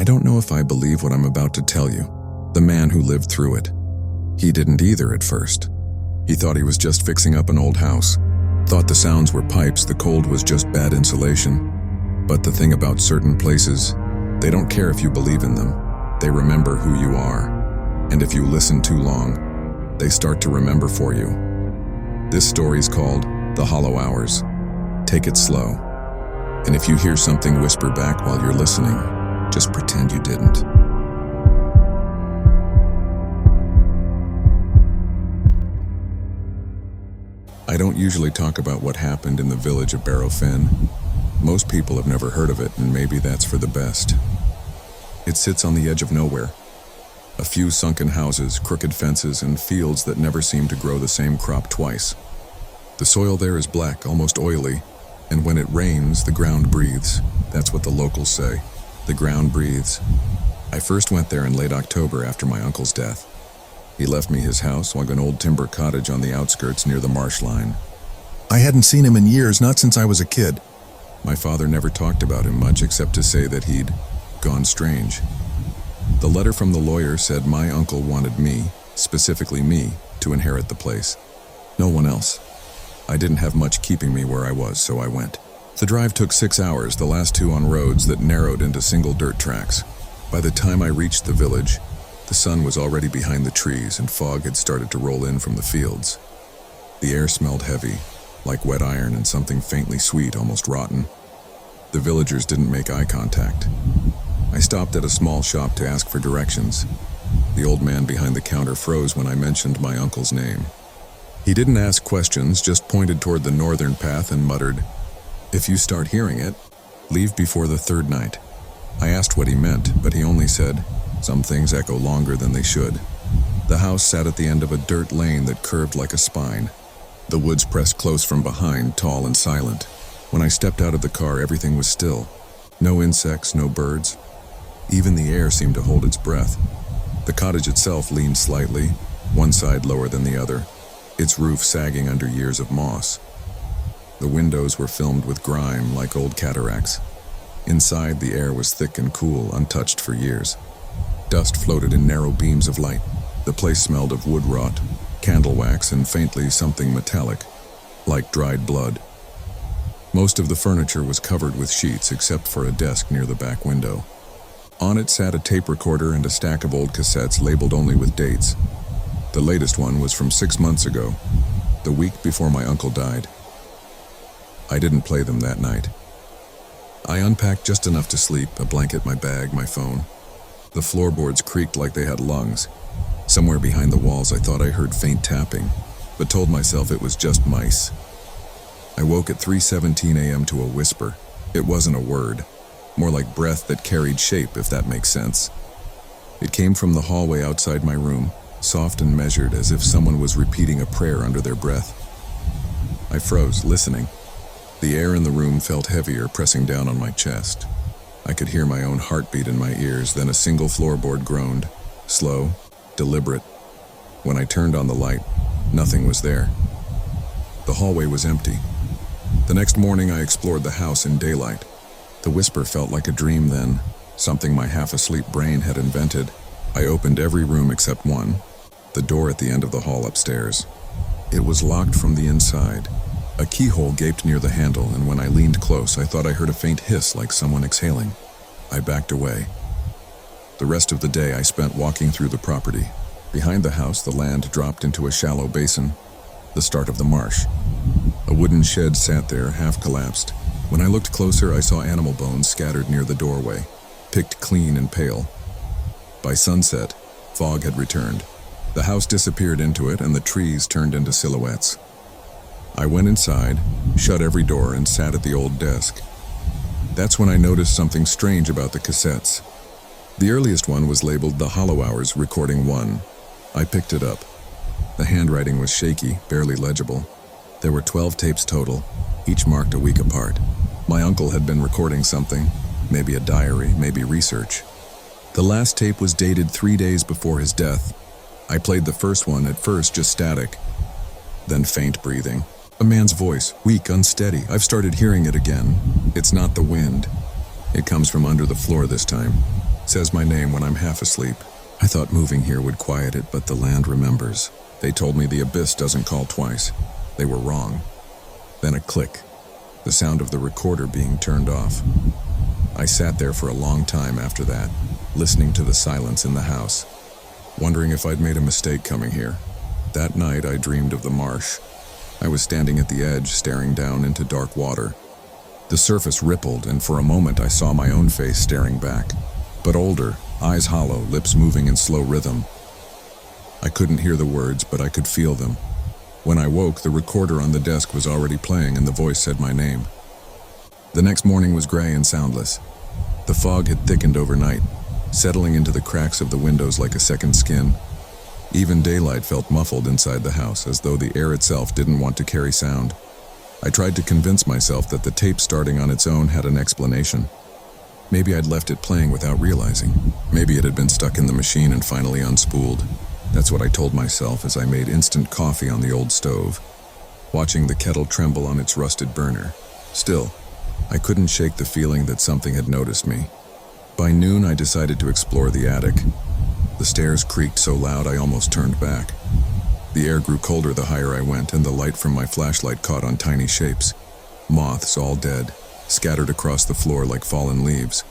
don't know if I believe what I'm about to tell you. The man who lived through it. He didn't either at first. He thought he was just fixing up an old house. Thought the sounds were pipes, the cold was just bad insulation. But the thing about certain places, they don't care if you believe in them. They remember who you are. And if you listen too long, they start to remember for you. This story's called The Hollow Hours. Take it slow. And if you hear something whisper back while you're listening, just pretend you didn't. I don't usually talk about what happened in the village of Barrow Fen. Most people have never heard of it, and maybe that's for the best. It sits on the edge of nowhere. A few sunken houses, crooked fences, and fields that never seem to grow the same crop twice. The soil there is black, almost oily, and when it rains, the ground breathes. That's what the locals say. The ground breathes. I first went there in late October after my uncle's death. He left me his house, like an old timber cottage on the outskirts near the marsh line. I hadn't seen him in years, not since I was a kid. My father never talked about him much except to say that he'd gone strange. The letter from the lawyer said my uncle wanted me, specifically me, to inherit the place. No one else. I didn't have much keeping me where I was, so I went. The drive took 6 hours, the last 2 on roads that narrowed into single dirt tracks. By the time I reached the village, the sun was already behind the trees and fog had started to roll in from the fields. The air smelled heavy, like wet iron and something faintly sweet, almost rotten. The villagers didn't make eye contact. I stopped at a small shop to ask for directions. The old man behind the counter froze when I mentioned my uncle's name. He didn't ask questions, just pointed toward the northern path and muttered, "If you start hearing it, leave before the 3rd night." I asked what he meant, but he only said, "Some things echo longer than they should." The house sat at the end of a dirt lane that curved like a spine. The woods pressed close from behind, tall and silent. When I stepped out of the car, everything was still. No insects, no birds. Even the air seemed to hold its breath. The cottage itself leaned slightly, one side lower than the other, its roof sagging under years of moss. The windows were filmed with grime like old cataracts. Inside, the air was thick and cool, untouched for years. Dust floated in narrow beams of light. The place smelled of wood rot, candle wax, and faintly something metallic, like dried blood. Most of the furniture was covered with sheets except for a desk near the back window. On it sat a tape recorder and a stack of old cassettes labeled only with dates. The latest one was from 6 months ago, the week before my uncle died. I didn't play them that night. I unpacked just enough to sleep, a blanket, my bag, my phone. The floorboards creaked like they had lungs. Somewhere behind the walls I thought I heard faint tapping, but told myself it was just mice. I woke at 3:17 a.m. to a whisper. It wasn't a word, more like breath that carried shape, if that makes sense. It came from the hallway outside my room, soft and measured, as if someone was repeating a prayer under their breath. I froze, listening. The air in the room felt heavier, pressing down on my chest. I could hear my own heartbeat in my ears, then a single floorboard groaned, slow, deliberate. When I turned on the light, nothing was there. The hallway was empty. The next morning I explored the house in daylight. The whisper felt like a dream then, something my half-asleep brain had invented. I opened every room except one, the door at the end of the hall upstairs. It was locked from the inside. A keyhole gaped near the handle, and when I leaned close, I thought I heard a faint hiss like someone exhaling. I backed away. The rest of the day I spent walking through the property. Behind the house, the land dropped into a shallow basin, the start of the marsh. A wooden shed sat there, half collapsed. When I looked closer, I saw animal bones scattered near the doorway, picked clean and pale. By sunset, fog had returned. The house disappeared into it, and the trees turned into silhouettes. I went inside, shut every door, and sat at the old desk. That's when I noticed something strange about the cassettes. The earliest one was labeled The Hollow Hours, Recording 1. I picked it up. The handwriting was shaky, barely legible. There were 12 tapes total, each marked a week apart. My uncle had been recording something, maybe a diary, maybe research. The last tape was dated 3 days before his death. I played the first one, at first just static, then faint breathing. A man's voice, weak, unsteady. I've started hearing it again. It's not the wind. It comes from under the floor this time. says my name when I'm half asleep. I thought moving here would quiet it, but the land remembers. They told me the abyss doesn't call twice. They were wrong. Then a click. The sound of the recorder being turned off. I sat there for a long time after that, listening to the silence in the house, wondering if I'd made a mistake coming here. That night I dreamed of the marsh. I was standing at the edge, staring down into dark water. The surface rippled, and for a moment I saw my own face staring back, but older, eyes hollow, lips moving in slow rhythm. I couldn't hear the words, but I could feel them. When I woke, the recorder on the desk was already playing and the voice said my name. The next morning was gray and soundless. The fog had thickened overnight, settling into the cracks of the windows like a second skin. Even daylight felt muffled inside the house, as though the air itself didn't want to carry sound. I tried to convince myself that the tape starting on its own had an explanation. Maybe I'd left it playing without realizing. Maybe it had been stuck in the machine and finally unspooled. That's what I told myself as I made instant coffee on the old stove, watching the kettle tremble on its rusted burner. Still, I couldn't shake the feeling that something had noticed me. By noon, I decided to explore the attic. The stairs creaked so loud I almost turned back. The air grew colder the higher I went, and the light from my flashlight caught on tiny shapes. Moths, all dead, scattered across the floor like fallen leaves.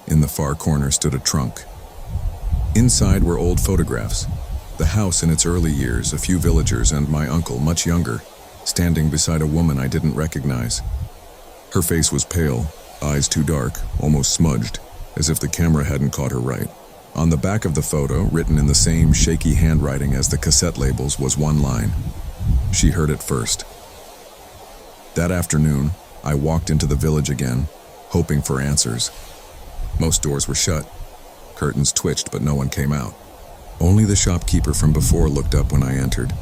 In the far corner stood a trunk. Inside were old photographs. The house in its early years, a few villagers, and my uncle, much younger, standing beside a woman I didn't recognize. Her face was pale, eyes too dark, almost smudged, as if the camera hadn't caught her right. On the back of the photo, written in the same shaky handwriting as the cassette labels, was one line. She heard it first. That afternoon, I walked into the village again, hoping for answers. Most doors were shut. Curtains twitched, but no one came out. Only the shopkeeper from before looked up when I entered.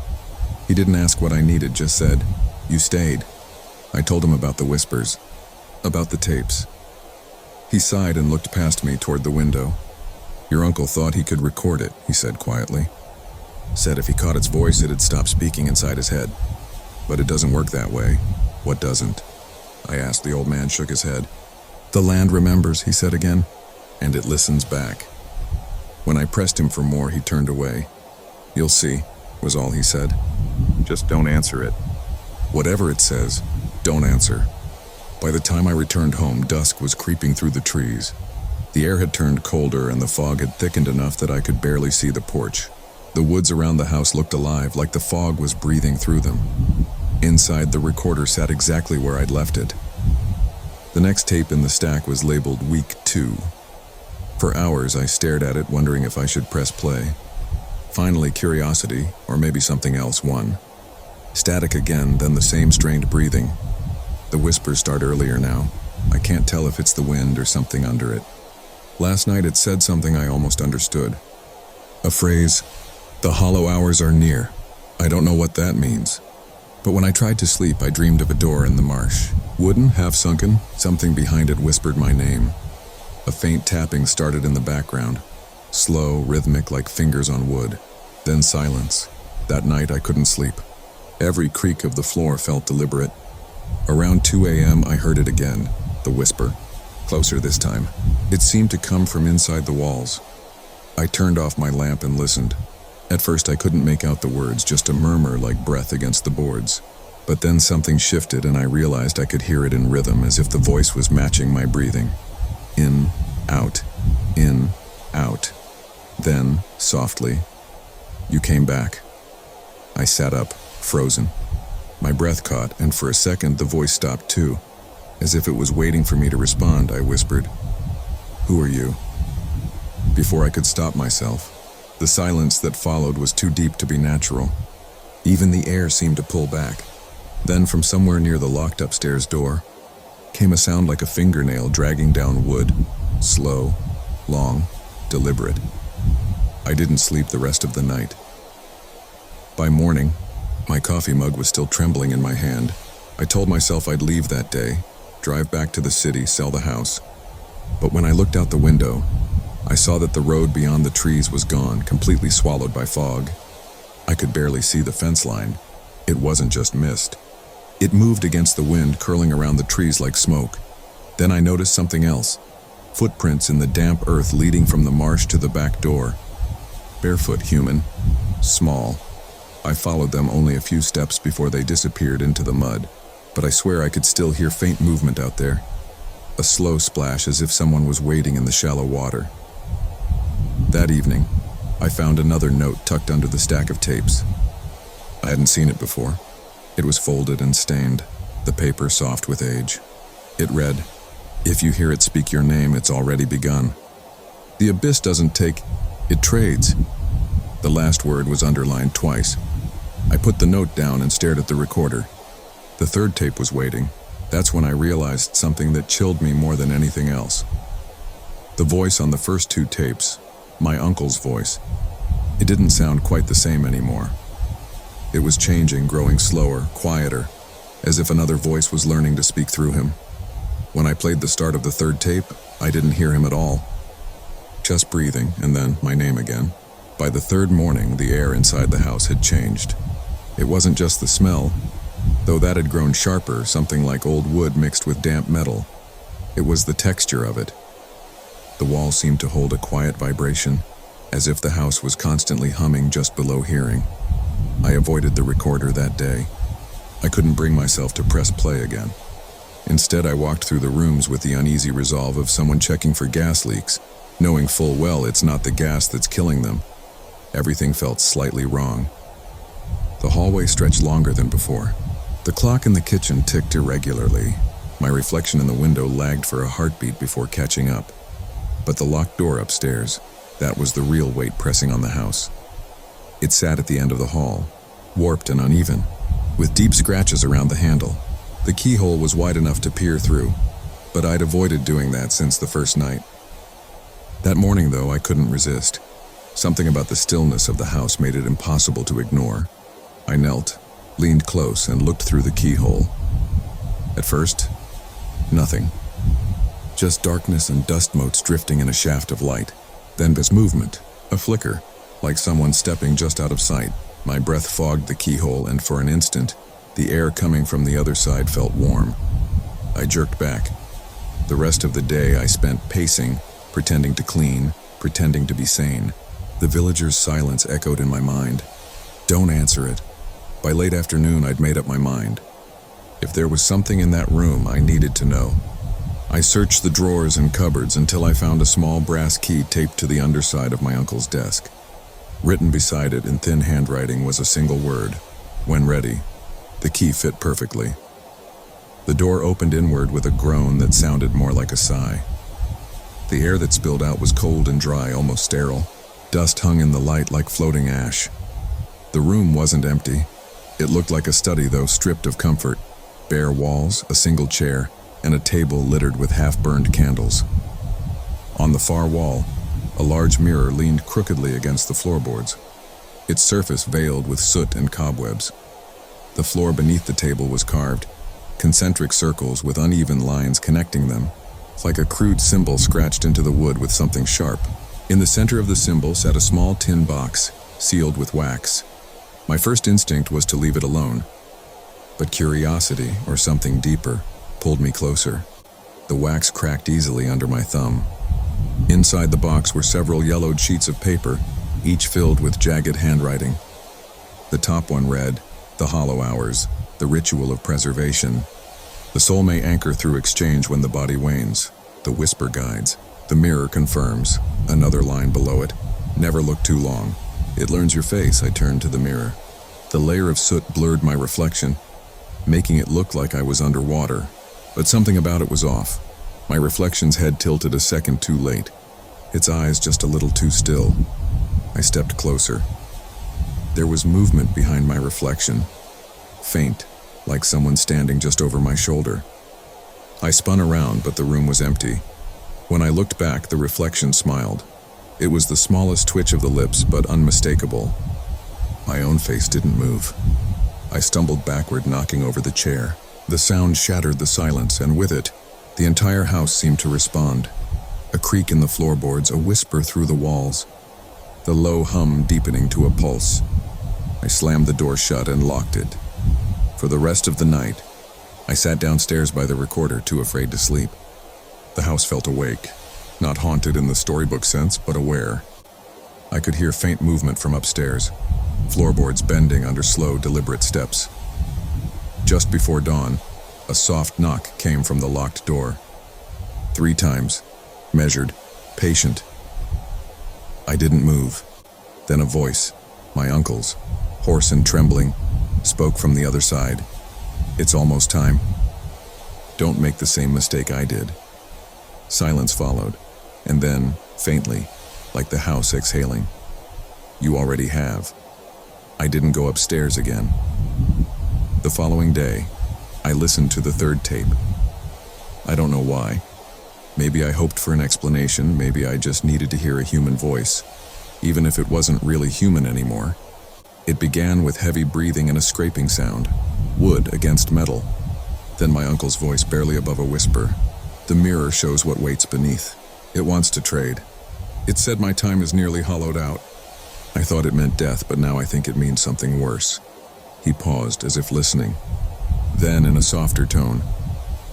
He didn't ask what I needed, just said, "You stayed." I told him about the whispers, about the tapes. He sighed and looked past me toward the window. "Your uncle thought he could record it," he said quietly. Said if he caught its voice, it'd stop speaking inside his head. But it doesn't work that way. What doesn't? I asked. The old man shook his head. "The land remembers," he said again, "and it listens back." When I pressed him for more, he turned away. "You'll see," was all he said. "Just don't answer it. Whatever it says, don't answer." By the time I returned home, dusk was creeping through the trees. The air had turned colder and the fog had thickened enough that I could barely see the porch. The woods around the house looked alive, like the fog was breathing through them. Inside, the recorder sat exactly where I'd left it. The next tape in the stack was labeled Week 2. For hours, I stared at it, wondering if I should press play. Finally, curiosity, or maybe something else, won. Static again, then the same strained breathing. The whispers start earlier now. I can't tell if it's the wind or something under it. Last night it said something I almost understood. A phrase, "The hollow hours are near." I don't know what that means. But when I tried to sleep, I dreamed of a door in the marsh. Wooden, half sunken, something behind it whispered my name. A faint tapping started in the background. Slow, rhythmic, like fingers on wood. Then silence. That night I couldn't sleep. Every creak of the floor felt deliberate. Around 2 a.m. I heard it again, the whisper. Closer this time. It seemed to come from inside the walls. I turned off my lamp and listened. At first I couldn't make out the words, just a murmur like breath against the boards. But then something shifted and I realized I could hear it in rhythm, as if the voice was matching my breathing. In, out, in, out. Then, softly, "You came back." I sat up, frozen. My breath caught, and for a second the voice stopped too. As if it was waiting for me to respond, I whispered, "Who are you?" Before I could stop myself, the silence that followed was too deep to be natural. Even the air seemed to pull back. Then from somewhere near the locked upstairs door came a sound like a fingernail dragging down wood. Slow, long, deliberate. I didn't sleep the rest of the night. By morning, my coffee mug was still trembling in my hand. I told myself I'd leave that day, drive back to the city, sell the house. But when I looked out the window, I saw that the road beyond the trees was gone, completely swallowed by fog. I could barely see the fence line. It wasn't just mist. It moved against the wind, curling around the trees like smoke. Then I noticed something else. Footprints in the damp earth leading from the marsh to the back door. Barefoot human. Small. I followed them only a few steps before they disappeared into the mud, but I swear I could still hear faint movement out there. A slow splash as if someone was wading in the shallow water. That evening, I found another note tucked under the stack of tapes. I hadn't seen it before. It was folded and stained, the paper soft with age. It read, "If you hear it speak your name, it's already begun. The abyss doesn't take, it trades." The last word was underlined twice. I put the note down and stared at the recorder. The third tape was waiting. That's when I realized something that chilled me more than anything else. The voice on the first two tapes, my uncle's voice, it didn't sound quite the same anymore. It was changing, growing slower, quieter, as if another voice was learning to speak through him. When I played the start of the third tape, I didn't hear him at all. Just breathing, and then my name again. By the third morning, the air inside the house had changed. It wasn't just the smell, though that had grown sharper, something like old wood mixed with damp metal. It was the texture of it. The walls seemed to hold a quiet vibration, as if the house was constantly humming just below hearing. I avoided the recorder that day. I couldn't bring myself to press play again. Instead, I walked through the rooms with the uneasy resolve of someone checking for gas leaks, knowing full well it's not the gas that's killing them. Everything felt slightly wrong. The hallway stretched longer than before. The clock in the kitchen ticked irregularly. My reflection in the window lagged for a heartbeat before catching up. But the locked door upstairs, that was the real weight pressing on the house. It sat at the end of the hall, warped and uneven, with deep scratches around the handle. The keyhole was wide enough to peer through, but I'd avoided doing that since the first night. That morning, though, I couldn't resist. Something about the stillness of the house made it impossible to ignore. I knelt, leaned close, and looked through the keyhole. At first, nothing. Just darkness and dust motes drifting in a shaft of light. Then this movement, a flicker, like someone stepping just out of sight. My breath fogged the keyhole, and for an instant, the air coming from the other side felt warm. I jerked back. The rest of the day I spent pacing, pretending to clean, pretending to be sane. The villagers' silence echoed in my mind. Don't answer it. By late afternoon, I'd made up my mind. If there was something in that room, I needed to know. I searched the drawers and cupboards until I found a small brass key taped to the underside of my uncle's desk. Written beside it in thin handwriting was a single word: when ready. The key fit perfectly. The door opened inward with a groan that sounded more like a sigh. The air that spilled out was cold and dry, almost sterile. Dust hung in the light like floating ash. The room wasn't empty. It looked like a study, though stripped of comfort. Bare walls, a single chair, and a table littered with half-burned candles. On the far wall, a large mirror leaned crookedly against the floorboards, its surface veiled with soot and cobwebs. The floor beneath the table was carved, concentric circles with uneven lines connecting them, like a crude symbol scratched into the wood with something sharp. In the center of the symbol sat a small tin box, sealed with wax. My first instinct was to leave it alone, but curiosity, or something deeper, pulled me closer. The wax cracked easily under my thumb. Inside the box were several yellowed sheets of paper, each filled with jagged handwriting. The top one read, "The Hollow Hours, the Ritual of Preservation. The soul may anchor through exchange when the body wanes. The whisper guides. The mirror confirms." Another line below it, "Never look too long. It learns your face." I turned to the mirror. The layer of soot blurred my reflection, making it look like I was underwater. But something about it was off. My reflection's head tilted a second too late, its eyes just a little too still. I stepped closer. There was movement behind my reflection, faint, like someone standing just over my shoulder. I spun around, but the room was empty. When I looked back, the reflection smiled. It was the smallest twitch of the lips, but unmistakable. My own face didn't move. I stumbled backward, knocking over the chair. The sound shattered the silence, and with it, the entire house seemed to respond. A creak in the floorboards, a whisper through the walls, the low hum deepening to a pulse. I slammed the door shut and locked it. For the rest of the night, I sat downstairs by the recorder, too afraid to sleep. The house felt awake, Not haunted in the storybook sense, but aware. I could hear faint movement from upstairs, floorboards bending under slow, deliberate steps. Just before dawn, a soft knock came from the locked door. 3 times, measured, patient. I didn't move. Then a voice, my uncle's, hoarse and trembling, spoke from the other side. "It's almost time. Don't make the same mistake I did." Silence followed, and then, faintly, like the house exhaling, "You already have." I didn't go upstairs again. The following day, I listened to the 3rd tape. I don't know why. Maybe I hoped for an explanation, maybe I just needed to hear a human voice, even if it wasn't really human anymore. It began with heavy breathing and a scraping sound, wood against metal. Then my uncle's voice barely above a whisper. "The mirror shows what waits beneath. It wants to trade. It said my time is nearly hollowed out." I thought it meant death, but now I think it means something worse. He paused, as if listening. Then, in a softer tone,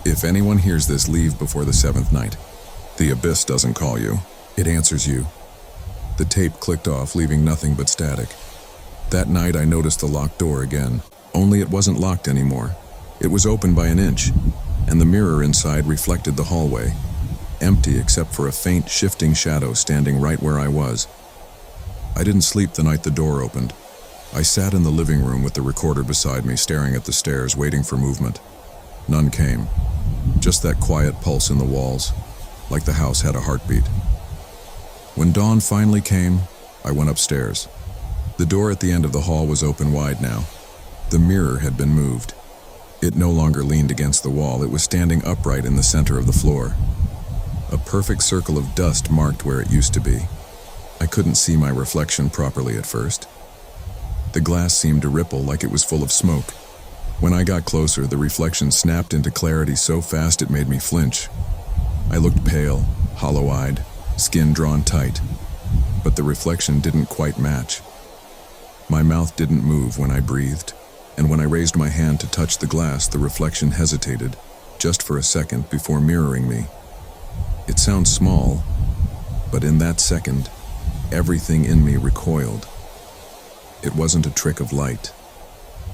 "If anyone hears this, leave before the 7th night. The abyss doesn't call you. It answers you." The tape clicked off, leaving nothing but static. That night I noticed the locked door again, only it wasn't locked anymore. It was open by an inch, and the mirror inside reflected the hallway, empty except for a faint, shifting shadow standing right where I was. I didn't sleep the night the door opened. I sat in the living room with the recorder beside me, staring at the stairs, waiting for movement. None came. Just that quiet pulse in the walls, like the house had a heartbeat. When dawn finally came, I went upstairs. The door at the end of the hall was open wide now. The mirror had been moved. It no longer leaned against the wall, it was standing upright in the center of the floor. A perfect circle of dust marked where it used to be. I couldn't see my reflection properly at first. The glass seemed to ripple like it was full of smoke. When I got closer, the reflection snapped into clarity so fast it made me flinch. I looked pale, hollow-eyed, skin drawn tight, but the reflection didn't quite match. My mouth didn't move when I breathed, and when I raised my hand to touch the glass, the reflection hesitated, just for a second before mirroring me. It sounds small, but in that second, everything in me recoiled. It wasn't a trick of light.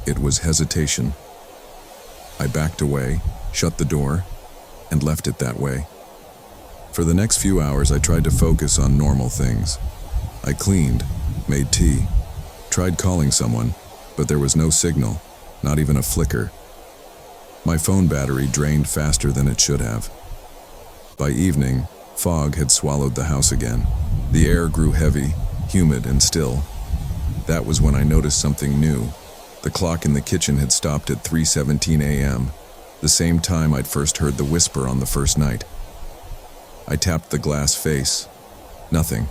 It was hesitation. I backed away, shut the door, and left it that way. For the next few hours, I tried to focus on normal things. I cleaned, made tea, tried calling someone, but there was no signal, not even a flicker. My phone battery drained faster than it should have. By evening, fog had swallowed the house again. The air grew heavy, humid, and still. That was when I noticed something new. The clock in the kitchen had stopped at 3:17 a.m., the same time I'd first heard the whisper on the first night. I tapped the glass face. Nothing.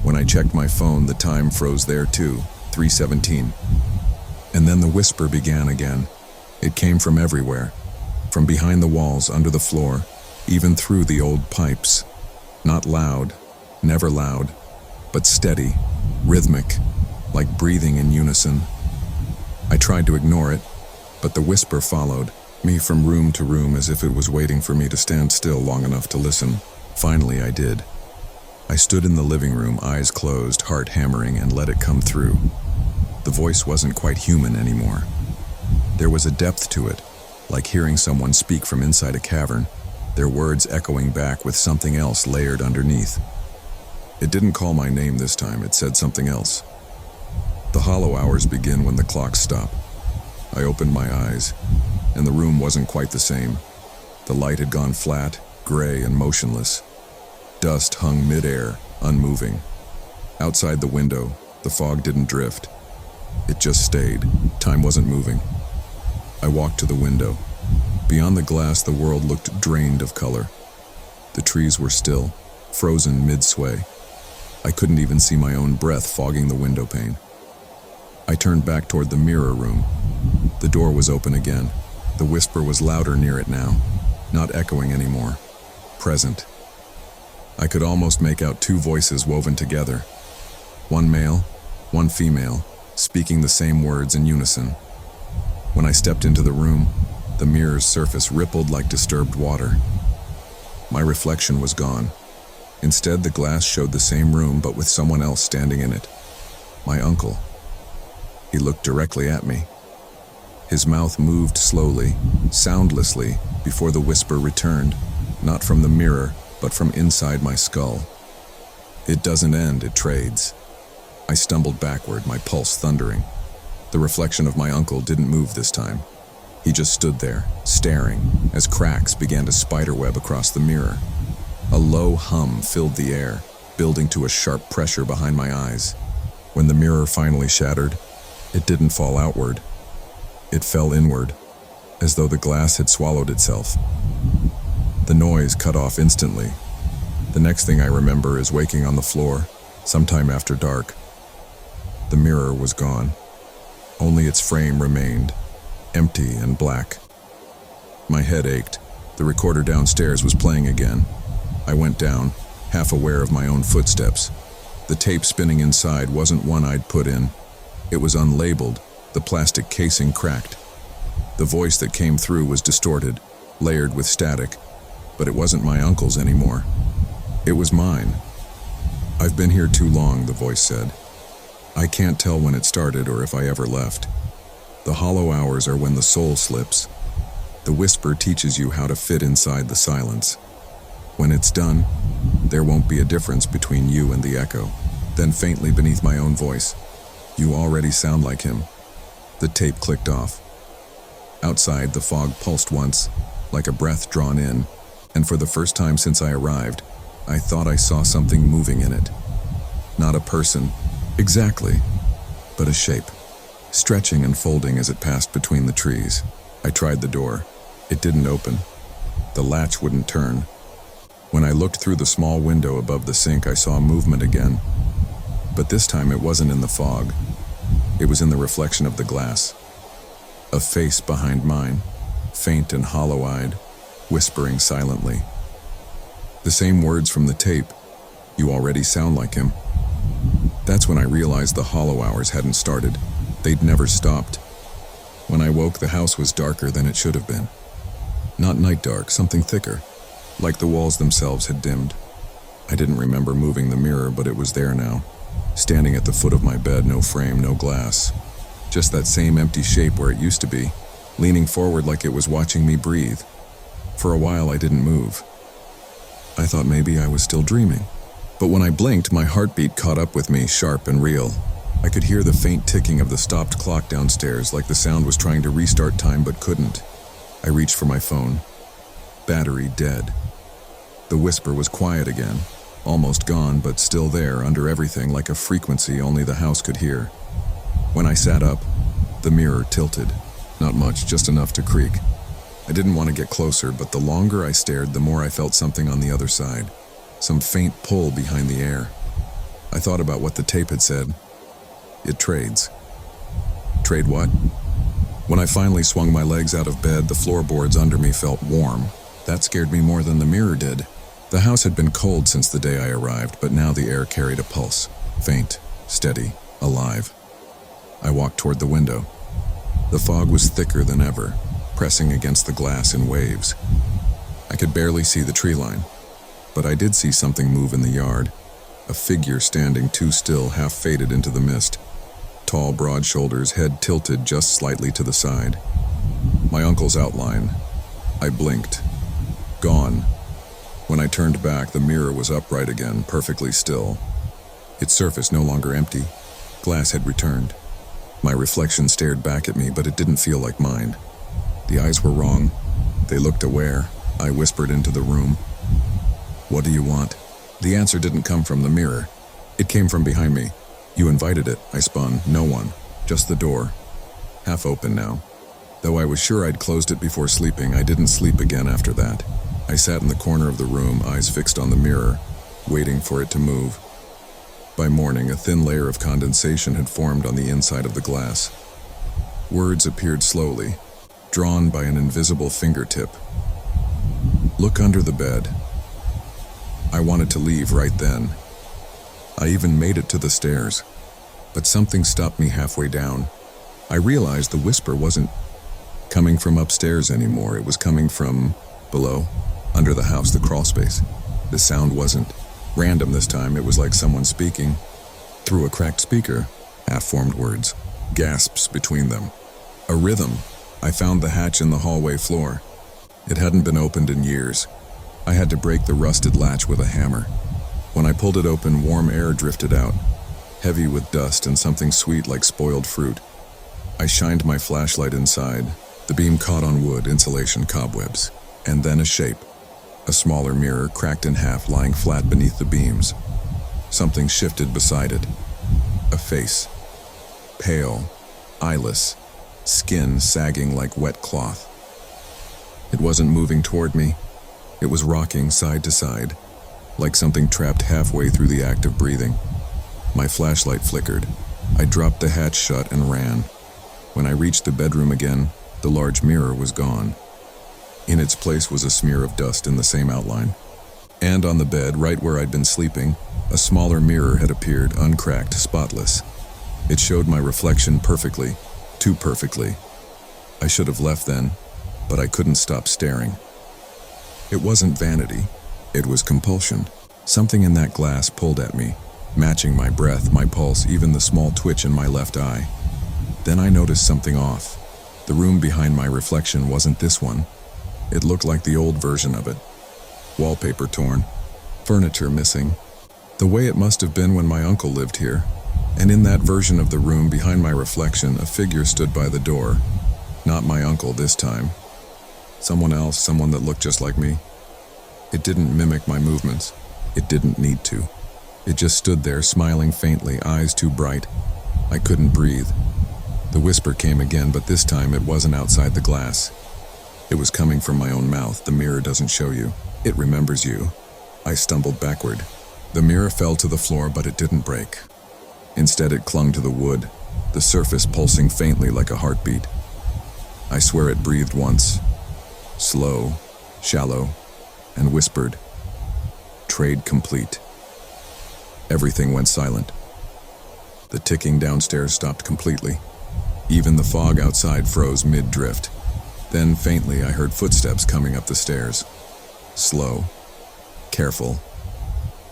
When I checked my phone, the time froze there too, 3:17. And then the whisper began again. It came from everywhere, from behind the walls, under the floor, even through the old pipes. Not loud, never loud, but steady, rhythmic, like breathing in unison. I tried to ignore it, but the whisper followed me from room to room as if it was waiting for me to stand still long enough to listen. Finally, I did. I stood in the living room, eyes closed, heart hammering, and let it come through. The voice wasn't quite human anymore. There was a depth to it, like hearing someone speak from inside a cavern, their words echoing back with something else layered underneath. It didn't call my name this time, it said something else. The hollow hours begin when the clocks stop. I opened my eyes, and the room wasn't quite the same. The light had gone flat, gray, and motionless. Dust hung mid-air, unmoving. Outside the window, the fog didn't drift. It just stayed. Time wasn't moving. I walked to the window. Beyond the glass, the world looked drained of color. The trees were still, frozen mid-sway. I couldn't even see my own breath fogging the window pane. I turned back toward the mirror room. The door was open again. The whisper was louder near it now, not echoing anymore. Present. I could almost make out two voices woven together. One male, one female, speaking the same words in unison. When I stepped into the room, the mirror's surface rippled like disturbed water. My reflection was gone. Instead, the glass showed the same room but with someone else standing in it. My uncle. He looked directly at me. His mouth moved slowly, soundlessly, before the whisper returned, not from the mirror, but from inside my skull. "It doesn't end, it trades." I stumbled backward, my pulse thundering. The reflection of my uncle didn't move this time. He just stood there, staring, as cracks began to spiderweb across the mirror. A low hum filled the air, building to a sharp pressure behind my eyes. When the mirror finally shattered, it didn't fall outward. It fell inward, as though the glass had swallowed itself. The noise cut off instantly. The next thing I remember is waking on the floor, sometime after dark. The mirror was gone. Only its frame remained, empty and black. My head ached. The recorder downstairs was playing again. I went down, half aware of my own footsteps. The tape spinning inside wasn't one I'd put in. It was unlabeled, the plastic casing cracked. The voice that came through was distorted, layered with static, but it wasn't my uncle's anymore. It was mine. "I've been here too long," the voice said. "I can't tell when it started or if I ever left. The hollow hours are when the soul slips. The whisper teaches you how to fit inside the silence. When it's done, there won't be a difference between you and the echo." Then faintly beneath my own voice, "You already sound like him." The tape clicked off. Outside, the fog pulsed once, like a breath drawn in, and for the first time since I arrived, I thought I saw something moving in it. Not a person, exactly, but a shape, stretching and folding as it passed between the trees. I tried the door. It didn't open. The latch wouldn't turn. When I looked through the small window above the sink, I saw movement again. But this time it wasn't in the fog. It was in the reflection of the glass. A face behind mine, faint and hollow-eyed, whispering silently. The same words from the tape. "You already sound like him." That's when I realized the hollow hours hadn't started. They'd never stopped. When I woke, the house was darker than it should have been. Not night dark, something thicker, like the walls themselves had dimmed. I didn't remember moving the mirror, but it was there now, standing at the foot of my bed, no frame, no glass. Just that same empty shape where it used to be, leaning forward like it was watching me breathe. For a while, I didn't move. I thought maybe I was still dreaming. But when I blinked, my heartbeat caught up with me, sharp and real. I could hear the faint ticking of the stopped clock downstairs, like the sound was trying to restart time but couldn't. I reached for my phone. Battery dead. The whisper was quiet again, almost gone, but still there under everything, like a frequency only the house could hear. When I sat up, the mirror tilted. Not much, just enough to creak. I didn't want to get closer, but the longer I stared, the more I felt something on the other side. Some faint pull behind the air. I thought about what the tape had said. It trades. Trade what? When I finally swung my legs out of bed, the floorboards under me felt warm. That scared me more than the mirror did. The house had been cold since the day I arrived, but now the air carried a pulse. Faint, steady, alive. I walked toward the window. The fog was thicker than ever, pressing against the glass in waves. I could barely see the tree line, but I did see something move in the yard. A figure standing too still, half faded into the mist. Tall, broad shoulders, head tilted just slightly to the side. My uncle's outline. I blinked. Gone. When I turned back, the mirror was upright again, perfectly still. Its surface no longer empty. Glass had returned. My reflection stared back at me, but it didn't feel like mine. The eyes were wrong. They looked aware. I whispered into the room. "What do you want?" The answer didn't come from the mirror. It came from behind me. "You invited it," I spun. "No one. Just the door. Half open now." Though I was sure I'd closed it before sleeping, I didn't sleep again after that. I sat in the corner of the room, eyes fixed on the mirror, waiting for it to move. By morning, a thin layer of condensation had formed on the inside of the glass. Words appeared slowly, drawn by an invisible fingertip. "Look under the bed." I wanted to leave right then. I even made it to the stairs, but something stopped me halfway down. I realized the whisper wasn't coming from upstairs anymore. It was coming from below, under the house, the crawl space. The sound wasn't Random this time, it was like someone speaking through a cracked speaker, half-formed words, gasps between them. A rhythm. I found the hatch in the hallway floor. It hadn't been opened in years. I had to break the rusted latch with a hammer. When I pulled it open, warm air drifted out, heavy with dust and something sweet like spoiled fruit. I shined my flashlight inside. The beam caught on wood, insulation, cobwebs, and then a shape. A smaller mirror cracked in half, lying flat beneath the beams. Something shifted beside it. A face. Pale, eyeless, skin sagging like wet cloth. It wasn't moving toward me. It was rocking side to side, like something trapped halfway through the act of breathing. My flashlight flickered. I dropped the hatch shut and ran. When I reached the bedroom again, the large mirror was gone. In its place was a smear of dust in the same outline. And on the bed, right where I'd been sleeping, a smaller mirror had appeared, uncracked, spotless. It showed my reflection perfectly, too perfectly. I should have left then, but I couldn't stop staring. It wasn't vanity, it was compulsion. Something in that glass pulled at me, matching my breath, my pulse, even the small twitch in my left eye. Then I noticed something off. The room behind my reflection wasn't this one. It looked like the old version of it. Wallpaper torn, furniture missing. The way it must have been when my uncle lived here. And in that version of the room behind my reflection, a figure stood by the door. Not my uncle this time. Someone else, someone that looked just like me. It didn't mimic my movements. It didn't need to. It just stood there, smiling faintly, eyes too bright. I couldn't breathe. The whisper came again, but this time it wasn't outside the glass. It was coming from my own mouth. The mirror doesn't show you. It remembers you. I stumbled backward. The mirror fell to the floor, but it didn't break. Instead, it clung to the wood, the surface pulsing faintly like a heartbeat. I swear it breathed once. Slow, shallow, and whispered, "Trade complete." Everything went silent. The ticking downstairs stopped completely. Even the fog outside froze mid-drift. Then, faintly, I heard footsteps coming up the stairs. Slow, careful,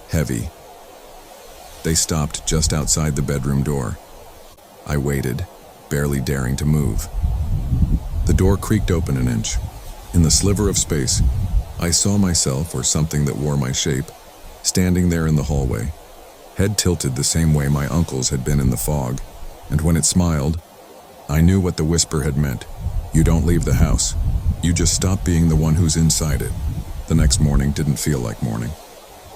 heavy. They stopped just outside the bedroom door. I waited, barely daring to move. The door creaked open an inch. In the sliver of space, I saw myself, or something that wore my shape, standing there in the hallway, head tilted the same way my uncle's had been in the fog, and when it smiled, I knew what the whisper had meant. You don't leave the house. You just stop being the one who's inside it. The next morning didn't feel like morning.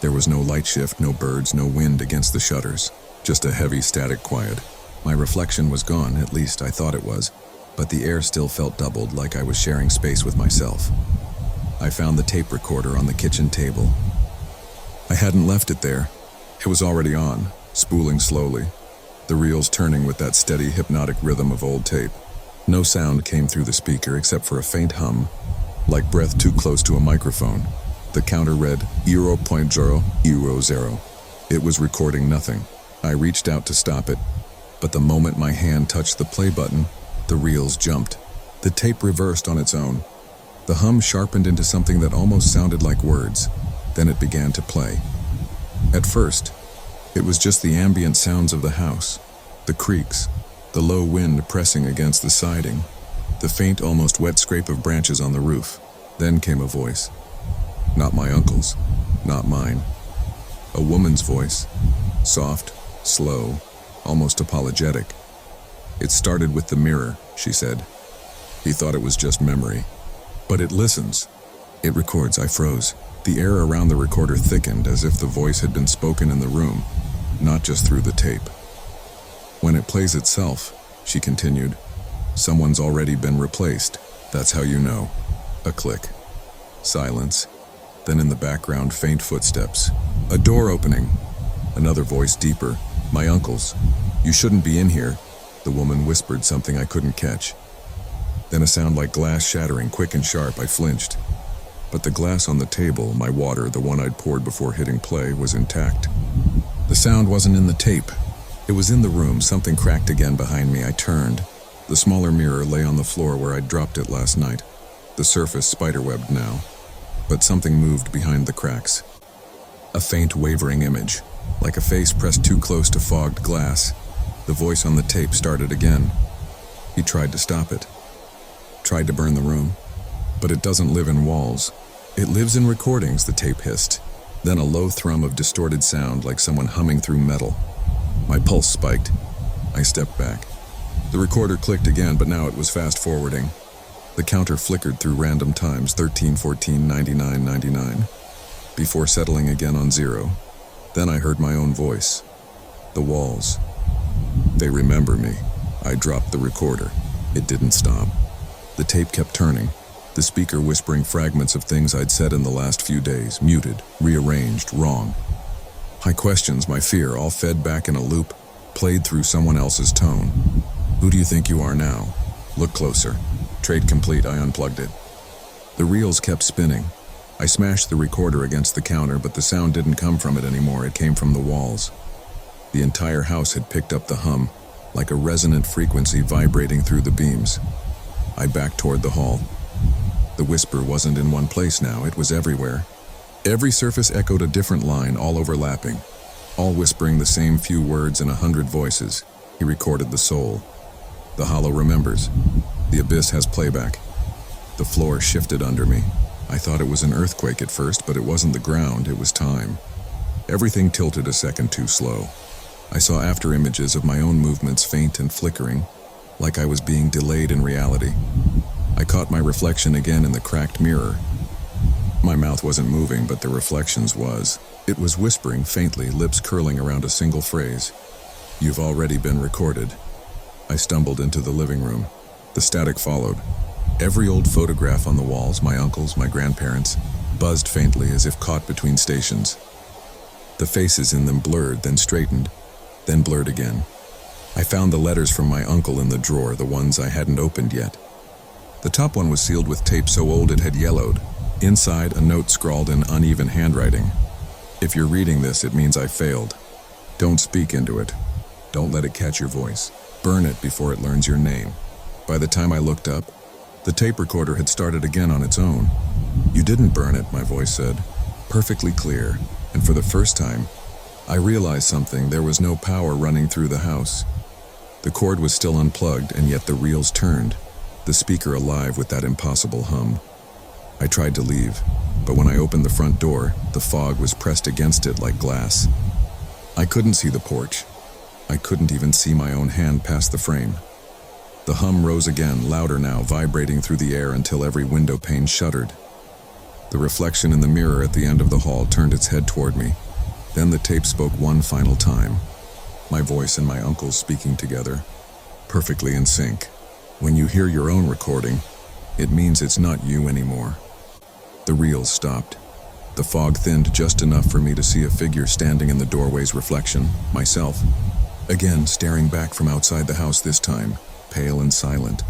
There was no light shift, no birds, no wind against the shutters, just a heavy static quiet. My reflection was gone, at least I thought it was, but the air still felt doubled, like I was sharing space with myself. I found the tape recorder on the kitchen table. I hadn't left it there. It was already on, spooling slowly, the reels turning with that steady, hypnotic rhythm of old tape. No sound came through the speaker except for a faint hum, like breath too close to a microphone. The counter read 0.000. It was recording nothing. I reached out to stop it, but the moment my hand touched the play button, the reels jumped. The tape reversed on its own. The hum sharpened into something that almost sounded like words. Then it began to play. At first, it was just the ambient sounds of the house, the creaks, the low wind pressing against the siding, the faint, almost wet scrape of branches on the roof. Then came a voice. Not my uncle's, not mine. A woman's voice, soft, slow, almost apologetic. It started with the mirror, she said. He thought it was just memory. But it listens. It records. I froze. The air around the recorder thickened as if the voice had been spoken in the room, not just through the tape. When it plays itself, she continued, someone's already been replaced. That's how you know. A click. Silence. Then in the background, faint footsteps. A door opening. Another voice deeper. My uncle's. You shouldn't be in here. The woman whispered something I couldn't catch. Then a sound like glass shattering, quick and sharp. I flinched. But the glass on the table, my water, the one I'd poured before hitting play, was intact. The sound wasn't in the tape. It was in the room. Something cracked again behind me. I turned. The smaller mirror lay on the floor where I'd dropped it last night. The surface spiderwebbed now. But something moved behind the cracks. A faint, wavering image, like a face pressed too close to fogged glass. The voice on the tape started again. He tried to stop it. Tried to burn the room. But it doesn't live in walls. It lives in recordings, the tape hissed. Then a low thrum of distorted sound like someone humming through metal. My pulse spiked. I stepped back. The recorder clicked again, but now it was fast-forwarding. The counter flickered through random times, 13, 14, 99, 99, before settling again on 0. Then I heard my own voice. The walls. They remember me. I dropped the recorder. It didn't stop. The tape kept turning, the speaker whispering fragments of things I'd said in the last few days, muted, rearranged, wrong. My questions, my fear, all fed back in a loop, played through someone else's tone. Who do you think you are now? Look closer. Trade complete, I unplugged it. The reels kept spinning. I smashed the recorder against the counter, but the sound didn't come from it anymore, it came from the walls. The entire house had picked up the hum, like a resonant frequency vibrating through the beams. I backed toward the hall. The whisper wasn't in one place now, it was everywhere. Every surface echoed a different line, all overlapping, all whispering the same few words in 100 voices. He recorded the soul. The hollow remembers. The abyss has playback. The floor shifted under me. I thought it was an earthquake at first, but it wasn't the ground, it was time. Everything tilted a second too slow. I saw after images of my own movements faint and flickering, like I was being delayed in reality. I caught my reflection again in the cracked mirror. My mouth wasn't moving, but the reflection's was. It was whispering faintly, lips curling around a single phrase. You've already been recorded. I stumbled into the living room. The static followed. Every old photograph on the walls, my uncle's, my grandparents', buzzed faintly as if caught between stations. The faces in them blurred, then straightened, then blurred again. I found the letters from my uncle in the drawer, the ones I hadn't opened yet. The top one was sealed with tape so old it had yellowed. Inside, a note scrawled in uneven handwriting. If you're reading this, it means I failed. Don't speak into it. Don't let it catch your voice. Burn it before it learns your name. By the time I looked up, the tape recorder had started again on its own. You didn't burn it, my voice said. Perfectly clear, and for the first time, I realized something. There was no power running through the house. The cord was still unplugged, and yet the reels turned, the speaker alive with that impossible hum. I tried to leave, but when I opened the front door, the fog was pressed against it like glass. I couldn't see the porch. I couldn't even see my own hand past the frame. The hum rose again, louder now, vibrating through the air until every window pane shuddered. The reflection in the mirror at the end of the hall turned its head toward me. Then the tape spoke one final time. My voice and my uncle's speaking together, perfectly in sync. When you hear your own recording, it means it's not you anymore. The reels stopped. The fog thinned just enough for me to see a figure standing in the doorway's reflection, myself. Again, staring back from outside the house this time, pale and silent.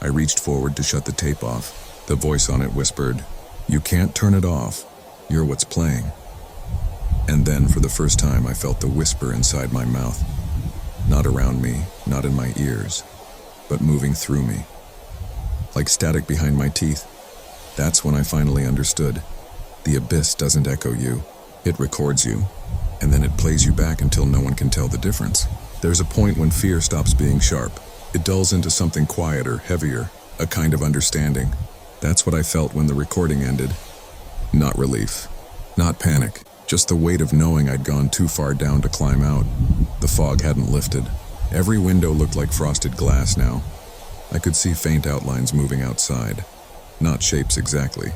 I reached forward to shut the tape off. The voice on it whispered, "You can't turn it off. You're what's playing." And then, for the first time, I felt the whisper inside my mouth. Not around me, not in my ears, but moving through me. Like static behind my teeth. That's when I finally understood. The abyss doesn't echo you. It records you, and then it plays you back until no one can tell the difference. There's a point when fear stops being sharp. It dulls into something quieter, heavier, a kind of understanding. That's what I felt when the recording ended. Not relief, not panic, just the weight of knowing I'd gone too far down to climb out. The fog hadn't lifted. Every window looked like frosted glass now. I could see faint outlines moving outside. Not shapes exactly,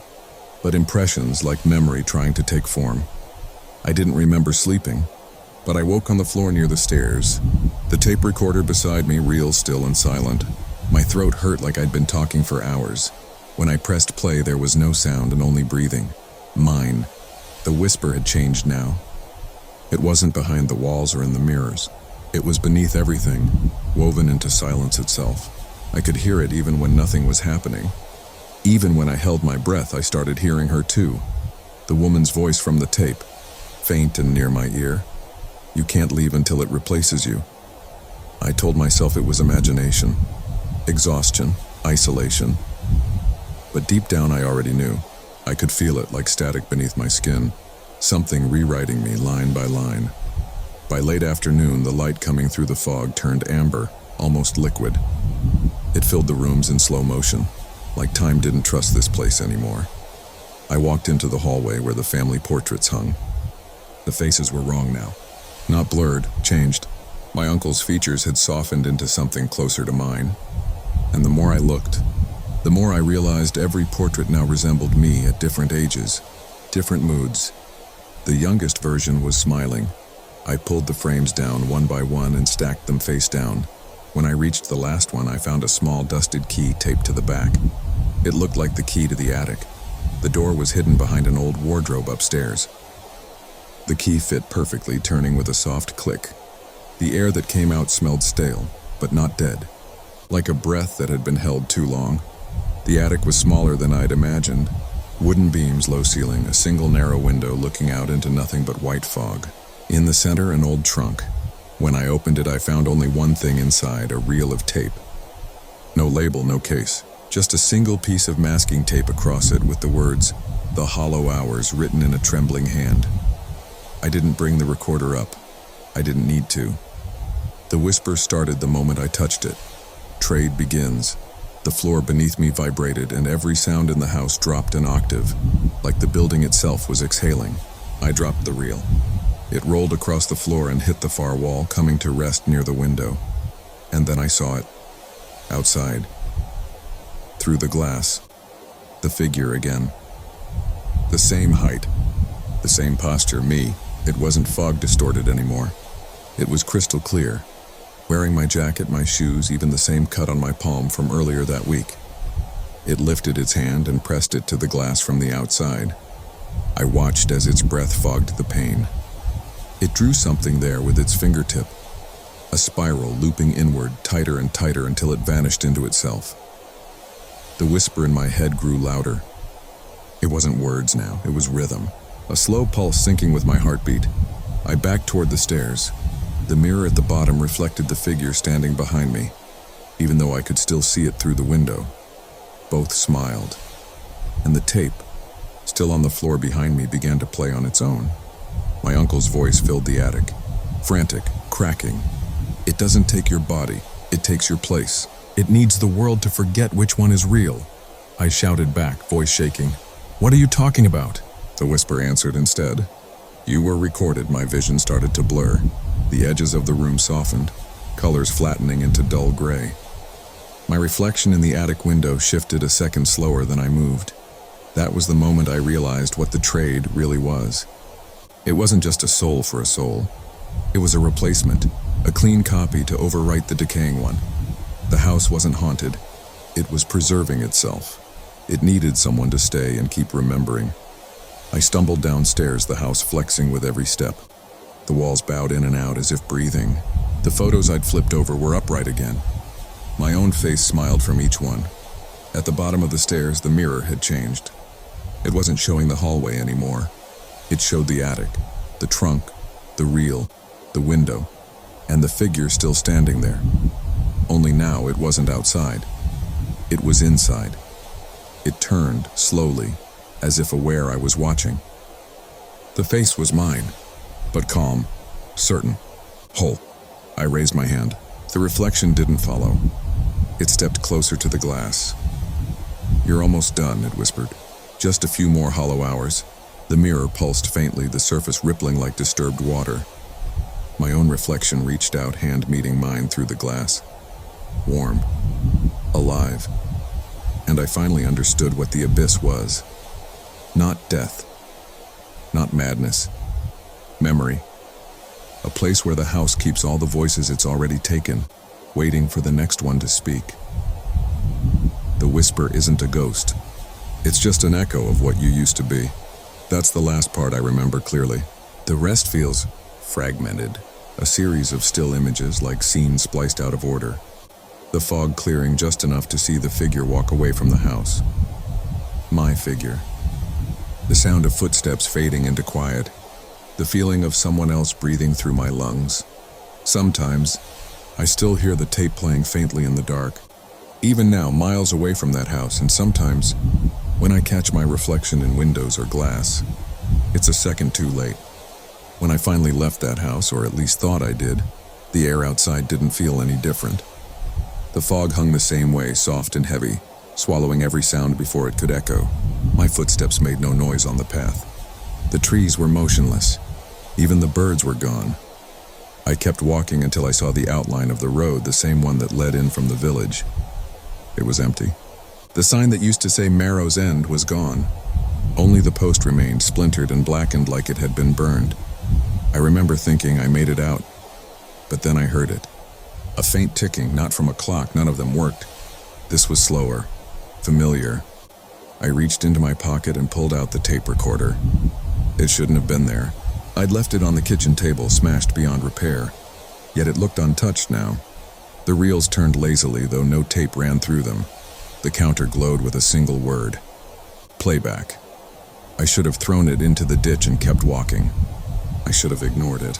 but impressions like memory trying to take form. I didn't remember sleeping, but I woke on the floor near the stairs. The tape recorder beside me reeled still and silent. My throat hurt like I'd been talking for hours. When I pressed play, there was no sound and only breathing. Mine. The whisper had changed now. It wasn't behind the walls or in the mirrors. It was beneath everything, woven into silence itself. I could hear it even when nothing was happening. Even when I held my breath, I started hearing her too. The woman's voice from the tape, faint and near my ear. You can't leave until it replaces you. I told myself it was imagination, exhaustion, isolation. But deep down I already knew. I could feel it like static beneath my skin. something rewriting me line by line. By late afternoon, the light coming through the fog turned amber, almost liquid. It filled the rooms in slow motion, like time didn't trust this place anymore. I walked into the hallway where the family portraits hung. The faces were wrong now. Not blurred, changed. My uncle's features had softened into something closer to mine. And the more I looked, the more I realized every portrait now resembled me at different ages, different moods. The youngest version was smiling. I pulled the frames down one by one and stacked them face down. When I reached the last one, I found a small dusted key taped to the back. It looked like the key to the attic. The door was hidden behind an old wardrobe upstairs. The key fit perfectly, turning with a soft click. The air that came out smelled stale, but not dead, like a breath that had been held too long. The attic was smaller than I'd imagined. Wooden beams, low ceiling, a single narrow window looking out into nothing but white fog. In the center, an old trunk. When I opened it, I found only one thing inside, a reel of tape. No label, no case. Just a single piece of masking tape across it with the words, "The Hollow Hours," written in a trembling hand. I didn't bring the recorder up. I didn't need to. The whisper started the moment I touched it. Trade begins. The floor beneath me vibrated, and every sound in the house dropped an octave, like the building itself was exhaling. I dropped the reel. It rolled across the floor and hit the far wall, coming to rest near the window. And then I saw it. Outside. Through the glass. The figure again. The same height. The same posture, me. It wasn't fog distorted anymore. It was crystal clear. Wearing my jacket, my shoes, even the same cut on my palm from earlier that week. It lifted its hand and pressed it to the glass from the outside. I watched as its breath fogged the pane. It drew something there with its fingertip. A spiral looping inward, tighter and tighter until it vanished into itself. The whisper in my head grew louder. It wasn't words now, it was rhythm. A slow pulse syncing with my heartbeat. I backed toward the stairs. The mirror at the bottom reflected the figure standing behind me, even though I could still see it through the window. Both smiled. And the tape, still on the floor behind me, began to play on its own. My uncle's voice filled the attic. Frantic, cracking. "It doesn't take your body, it takes your place. It needs the world to forget which one is real." I shouted back, voice shaking. "What are you talking about?" The whisper answered instead. "You were recorded." My vision started to blur. The edges of the room softened, colors flattening into dull gray. My reflection in the attic window shifted a second slower than I moved. That was the moment I realized what the trade really was. It wasn't just a soul for a soul. It was a replacement, a clean copy to overwrite the decaying one. The house wasn't haunted. It was preserving itself. It needed someone to stay and keep remembering. I stumbled downstairs, the house flexing with every step. The walls bowed in and out as if breathing. The photos I'd flipped over were upright again. My own face smiled from each one. At the bottom of the stairs, the mirror had changed. It wasn't showing the hallway anymore. It showed the attic, the trunk, the reel, the window, and the figure still standing there. Only now it wasn't outside. It was inside. It turned, slowly, as if aware I was watching. The face was mine, but calm, certain, whole. I raised my hand. The reflection didn't follow. It stepped closer to the glass. "You're almost done," it whispered. "Just a few more hollow hours." The mirror pulsed faintly, the surface rippling like disturbed water. My own reflection reached out, hand meeting mine through the glass. Warm. Alive. And I finally understood what the abyss was. Not death. Not madness. Memory. A place where the house keeps all the voices it's already taken, waiting for the next one to speak. The whisper isn't a ghost. It's just an echo of what you used to be. That's the last part I remember clearly. The rest feels fragmented, a series of still images like scenes spliced out of order. The fog clearing just enough to see the figure walk away from the house. My figure. The sound of footsteps fading into quiet. The feeling of someone else breathing through my lungs. Sometimes, I still hear the tape playing faintly in the dark. Even now, miles away from that house, and sometimes, when I catch my reflection in windows or glass, It's a second too late. When I finally left that house, or at least thought I did, the air outside didn't feel any different. The fog hung the same way, soft and heavy, swallowing every sound before it could echo. My footsteps made no noise on the path. The trees were motionless. Even the birds were gone. I kept walking until I saw the outline of the road, the same one that led in from the village. It was empty. The sign that used to say Marrow's End was gone. Only the post remained, splintered and blackened like it had been burned. I remember thinking I made it out, but then I heard it. A faint ticking, not from a clock, none of them worked. This was slower, familiar. I reached into my pocket and pulled out the tape recorder. It shouldn't have been there. I'd left it on the kitchen table, smashed beyond repair. Yet it looked untouched now. The reels turned lazily, though no tape ran through them. The counter glowed with a single word: playback. I should have thrown it into the ditch and kept walking. I should have ignored it.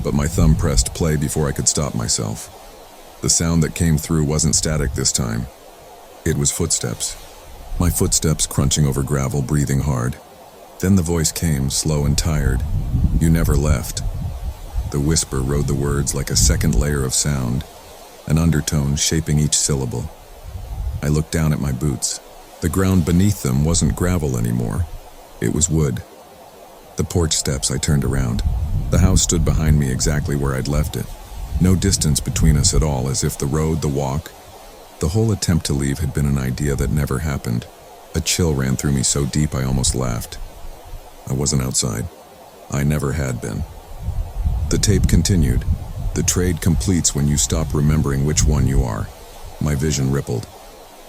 But my thumb pressed play before I could stop myself. The sound that came through wasn't static this time. It was footsteps. My footsteps crunching over gravel, breathing hard. Then the voice came, slow and tired. You never left. The whisper rode the words like a second layer of sound, an undertone shaping each syllable. I looked down at my boots. The ground beneath them wasn't gravel anymore. It was wood. The porch steps, I turned around. The house stood behind me exactly where I'd left it. No distance between us at all, as if the road, the walk, the whole attempt to leave had been an idea that never happened. A chill ran through me so deep I almost laughed. I wasn't outside. I never had been. The tape continued. The trade completes when you stop remembering which one you are. My vision rippled.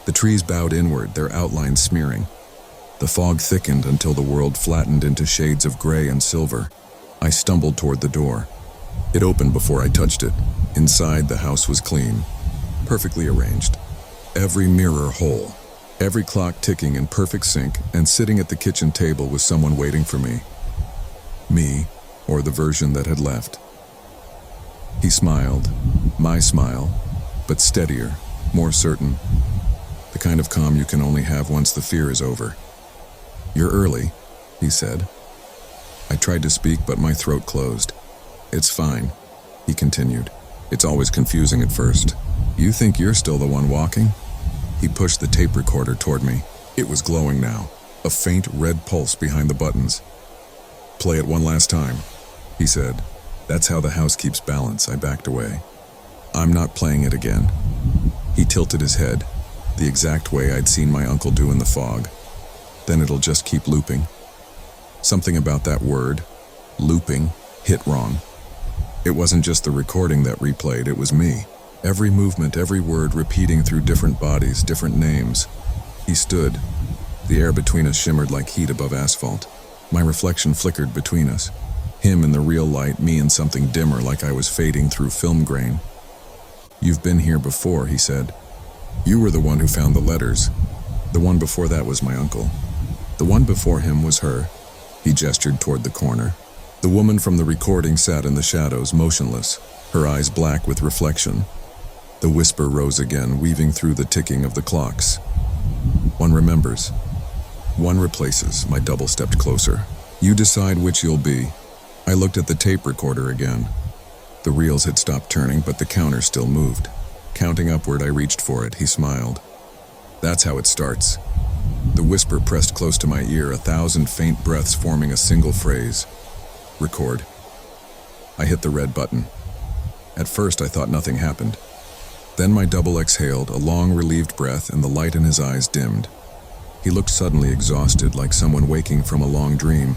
The trees bowed inward, their outlines smearing. The fog thickened until the world flattened into shades of gray and silver. I stumbled toward the door. It opened before I touched it. Inside, the house was clean, perfectly arranged. Every mirror whole, every clock ticking in perfect sync, and sitting at the kitchen table was someone waiting for me. Me, or the version that had left. He smiled, my smile, but steadier, more certain. The kind of calm you can only have once the fear is over. You're early, he said. I tried to speak, but my throat closed. It's fine, he continued. It's always confusing at first. You think you're still the one walking? He pushed the tape recorder toward me. It was glowing now, a faint red pulse behind the buttons. Play it one last time, he said. That's how the house keeps balance. I backed away. I'm not playing it again. He tilted his head, the exact way I'd seen my uncle do in the fog. Then it'll just keep looping. Something about that word, looping, hit wrong. It wasn't just the recording that replayed, it was me. Every movement, every word repeating through different bodies, different names. He stood. The air between us shimmered like heat above asphalt. My reflection flickered between us. Him in the real light, me in something dimmer, like I was fading through film grain. You've been here before, he said. You were the one who found the letters. The one before that was my uncle. The one before him was her. He gestured toward the corner. The woman from the recording sat in the shadows, motionless, her eyes black with reflection. The whisper rose again, weaving through the ticking of the clocks. One remembers. One replaces. My double stepped closer. You decide which you'll be. I looked at the tape recorder again. The reels had stopped turning, but the counter still moved. Counting upward, I reached for it. He smiled. That's how it starts. The whisper pressed close to my ear, 1,000 faint breaths forming a single phrase. Record. I hit the red button. At first, I thought nothing happened. Then my double exhaled, a long, relieved breath, and the light in his eyes dimmed. He looked suddenly exhausted, like someone waking from a long dream.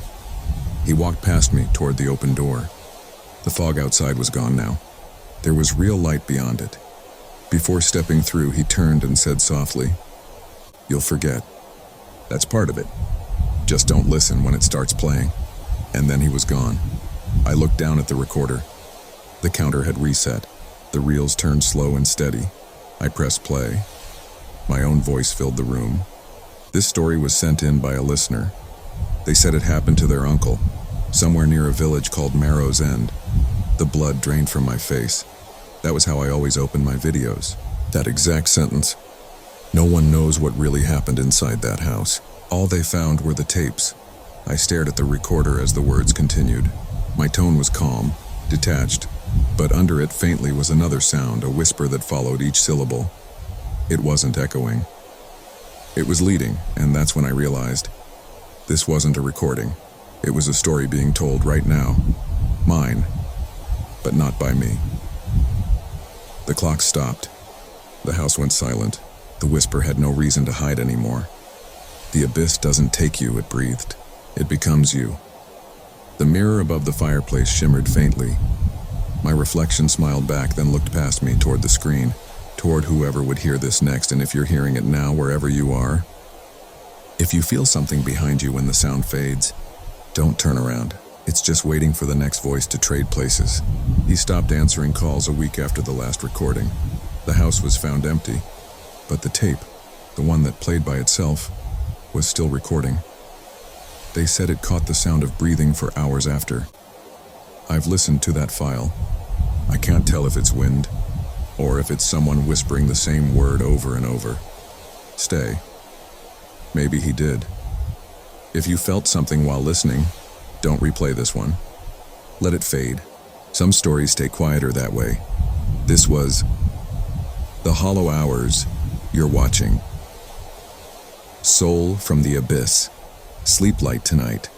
He walked past me toward the open door. The fog outside was gone now. There was real light beyond it. Before stepping through, he turned and said softly, "You'll forget. That's part of it. Just don't listen when it starts playing." And then he was gone. I looked down at the recorder. The counter had reset. The reels turned slow and steady. I pressed play. My own voice filled the room. This story was sent in by a listener. They said it happened to their uncle, somewhere near a village called Marrow's End. The blood drained from my face. That was how I always opened my videos. That exact sentence. No one knows what really happened inside that house. All they found were the tapes. I stared at the recorder as the words continued. My tone was calm, detached, but under it faintly was another sound, a whisper that followed each syllable. It wasn't echoing. It was leading, and that's when I realized this wasn't a recording. It was a story being told right now. Mine, but not by me. The clock stopped. The house went silent. The whisper had no reason to hide anymore. The abyss doesn't take you, it breathed. It becomes you. The mirror above the fireplace shimmered faintly. My reflection smiled back, then looked past me toward the screen, toward whoever would hear this next. And if you're hearing it now, wherever you are, if you feel something behind you when the sound fades, don't turn around. It's just waiting for the next voice to trade places. He stopped answering calls a week after the last recording. The house was found empty, but the tape, the one that played by itself, was still recording. They said it caught the sound of breathing for hours after. I've listened to that file. I can't tell if it's wind, or if it's someone whispering the same word over and over. Stay. Maybe he did. If you felt something while listening, don't replay this one. Let it fade. Some stories stay quieter that way. This was The Hollow Hours You're Watching. Soul from the Abyss. Sleep light tonight.